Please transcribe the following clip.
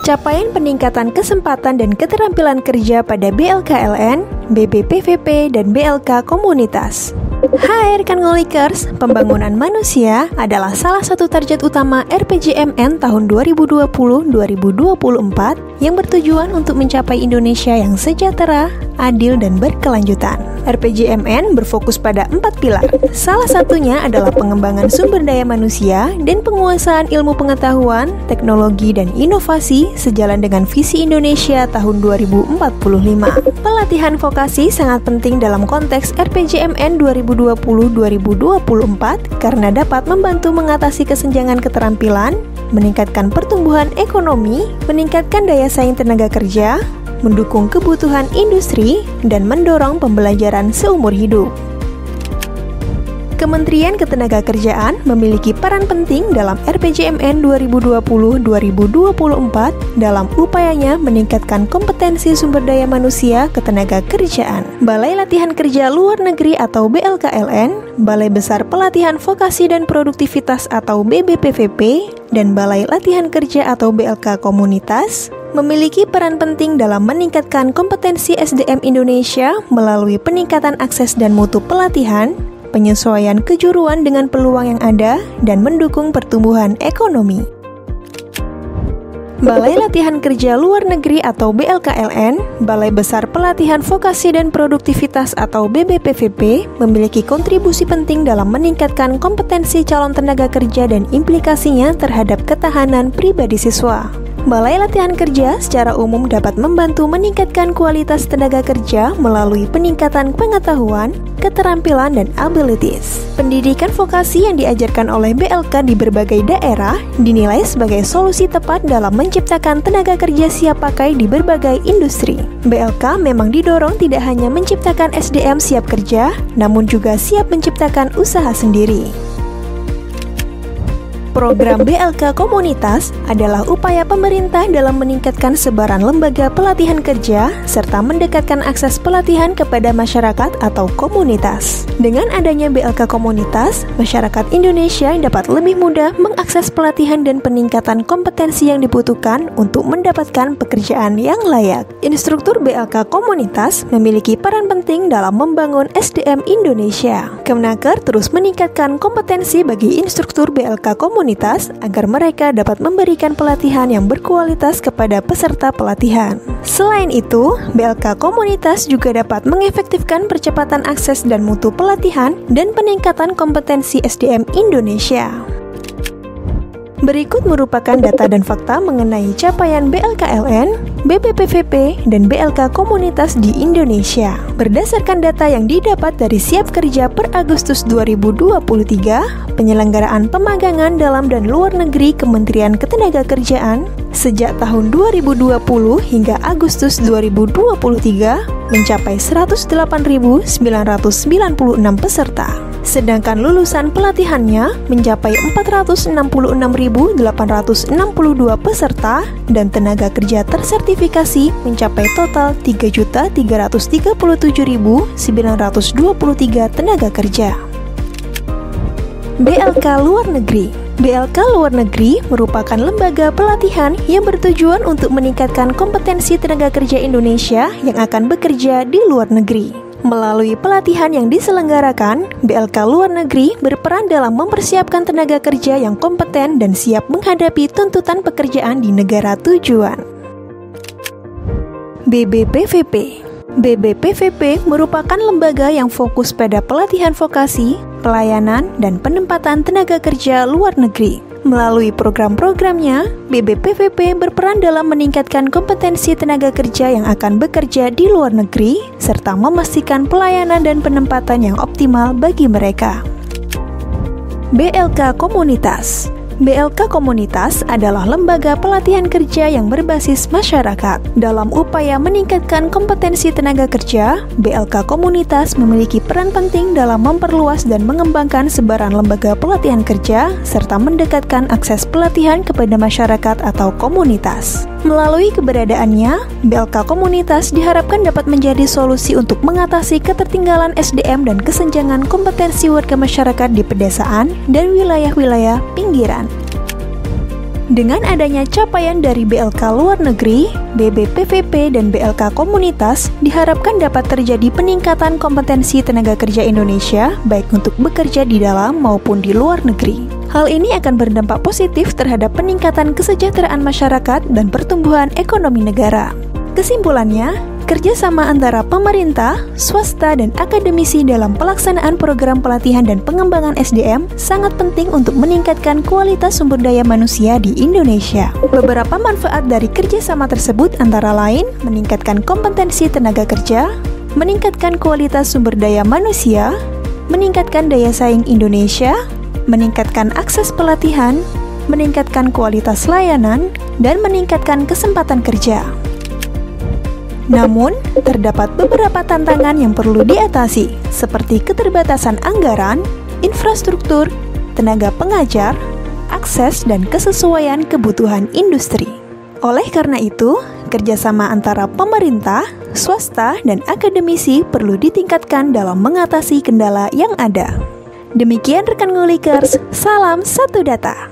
Capaian peningkatan kesempatan dan keterampilan kerja pada BLKLN, BBPVP, dan BLK Komunitas. Hai rekan Ngolikers, pembangunan manusia adalah salah satu target utama RPJMN tahun 2020-2024 yang bertujuan untuk mencapai Indonesia yang sejahtera, adil, dan berkelanjutan. RPJMN berfokus pada 4 pilar. Salah satunya adalah pengembangan sumber daya manusia dan penguasaan ilmu pengetahuan, teknologi, dan inovasi sejalan dengan visi Indonesia tahun 2045. Pelatihan vokasi sangat penting dalam konteks RPJMN 2020-2024 karena dapat membantu mengatasi kesenjangan keterampilan, meningkatkan pertumbuhan ekonomi, meningkatkan daya saing tenaga kerja, mendukung kebutuhan industri, dan mendorong pembelajaran seumur hidup. Kementerian Ketenagakerjaan memiliki peran penting dalam RPJMN 2020-2024 dalam upayanya meningkatkan kompetensi sumber daya manusia ketenagakerjaan. Balai Latihan Kerja Luar Negeri atau BLKLN, Balai Besar Pelatihan Vokasi dan Produktivitas atau BBPVP, dan Balai Latihan Kerja atau BLK Komunitas memiliki peran penting dalam meningkatkan kompetensi SDM Indonesia melalui peningkatan akses dan mutu pelatihan, penyesuaian kejuruan dengan peluang yang ada, dan mendukung pertumbuhan ekonomi. Balai Latihan Kerja Luar Negeri atau BLKLN, Balai Besar Pelatihan Vokasi dan Produktivitas atau BBPVP memiliki kontribusi penting dalam meningkatkan kompetensi calon tenaga kerja dan implikasinya terhadap ketahanan pribadi siswa. Balai Latihan Kerja secara umum dapat membantu meningkatkan kualitas tenaga kerja melalui peningkatan pengetahuan, keterampilan, dan abilities. Pendidikan vokasi yang diajarkan oleh BLK di berbagai daerah dinilai sebagai solusi tepat dalam menciptakan tenaga kerja siap pakai di berbagai industri. BLK memang didorong tidak hanya menciptakan SDM siap kerja, namun juga siap menciptakan usaha sendiri. Program BLK Komunitas adalah upaya pemerintah dalam meningkatkan sebaran lembaga pelatihan kerja serta mendekatkan akses pelatihan kepada masyarakat atau komunitas. Dengan adanya BLK Komunitas, masyarakat Indonesia dapat lebih mudah mengakses pelatihan dan peningkatan kompetensi yang dibutuhkan untuk mendapatkan pekerjaan yang layak. Instruktur BLK Komunitas memiliki peran penting dalam membangun SDM Indonesia. Kemenaker terus meningkatkan kompetensi bagi instruktur BLK Komunitas agar mereka dapat memberikan pelatihan yang berkualitas kepada peserta pelatihan. Selain itu, BLK Komunitas juga dapat mengefektifkan percepatan akses dan mutu pelatihan dan peningkatan kompetensi SDM Indonesia. Berikut merupakan data dan fakta mengenai capaian BLKLN, BBPVP, dan BLK Komunitas di Indonesia. Berdasarkan data yang didapat dari Siap Kerja per Agustus 2023, penyelenggaraan pemagangan dalam dan luar negeri Kementerian Ketenagakerjaan sejak tahun 2020 hingga Agustus 2023 mencapai 108.996 peserta. Sedangkan lulusan pelatihannya mencapai 466.862 peserta dan tenaga kerja tersertifikasi mencapai total 3.337.923 tenaga kerja. BLK Luar Negeri. BLK Luar Negeri merupakan lembaga pelatihan yang bertujuan untuk meningkatkan kompetensi tenaga kerja Indonesia yang akan bekerja di luar negeri. Melalui pelatihan yang diselenggarakan, BLK Luar Negeri berperan dalam mempersiapkan tenaga kerja yang kompeten dan siap menghadapi tuntutan pekerjaan di negara tujuan. BBPVP. BBPVP merupakan lembaga yang fokus pada pelatihan vokasi, pelayanan, dan penempatan tenaga kerja luar negeri. Melalui program-programnya, BBPVP berperan dalam meningkatkan kompetensi tenaga kerja yang akan bekerja di luar negeri, serta memastikan pelayanan dan penempatan yang optimal bagi mereka. BLK Komunitas. BLK Komunitas adalah lembaga pelatihan kerja yang berbasis masyarakat. Dalam upaya meningkatkan kompetensi tenaga kerja, BLK Komunitas memiliki peran penting dalam memperluas dan mengembangkan sebaran lembaga pelatihan kerja, serta mendekatkan akses pelatihan kepada masyarakat atau komunitas. Melalui keberadaannya, BLK Komunitas diharapkan dapat menjadi solusi untuk mengatasi ketertinggalan SDM dan kesenjangan kompetensi warga masyarakat di pedesaan dan wilayah-wilayah pinggiran. Dengan adanya capaian dari BLK luar negeri, BBPVP, dan BLK komunitas, diharapkan dapat terjadi peningkatan kompetensi tenaga kerja Indonesia, baik untuk bekerja di dalam maupun di luar negeri. Hal ini akan berdampak positif terhadap peningkatan kesejahteraan masyarakat dan pertumbuhan ekonomi negara. Kesimpulannya, kerjasama antara pemerintah, swasta, dan akademisi dalam pelaksanaan program pelatihan dan pengembangan SDM sangat penting untuk meningkatkan kualitas sumber daya manusia di Indonesia. Beberapa manfaat dari kerjasama tersebut antara lain meningkatkan kompetensi tenaga kerja, meningkatkan kualitas sumber daya manusia, meningkatkan daya saing Indonesia, meningkatkan akses pelatihan, meningkatkan kualitas layanan, dan meningkatkan kesempatan kerja. Namun, terdapat beberapa tantangan yang perlu diatasi, seperti keterbatasan anggaran, infrastruktur, tenaga pengajar, akses, dan kesesuaian kebutuhan industri. Oleh karena itu, kerjasama antara pemerintah, swasta, dan akademisi perlu ditingkatkan dalam mengatasi kendala yang ada. Demikian rekan Ngulikers, salam satu data.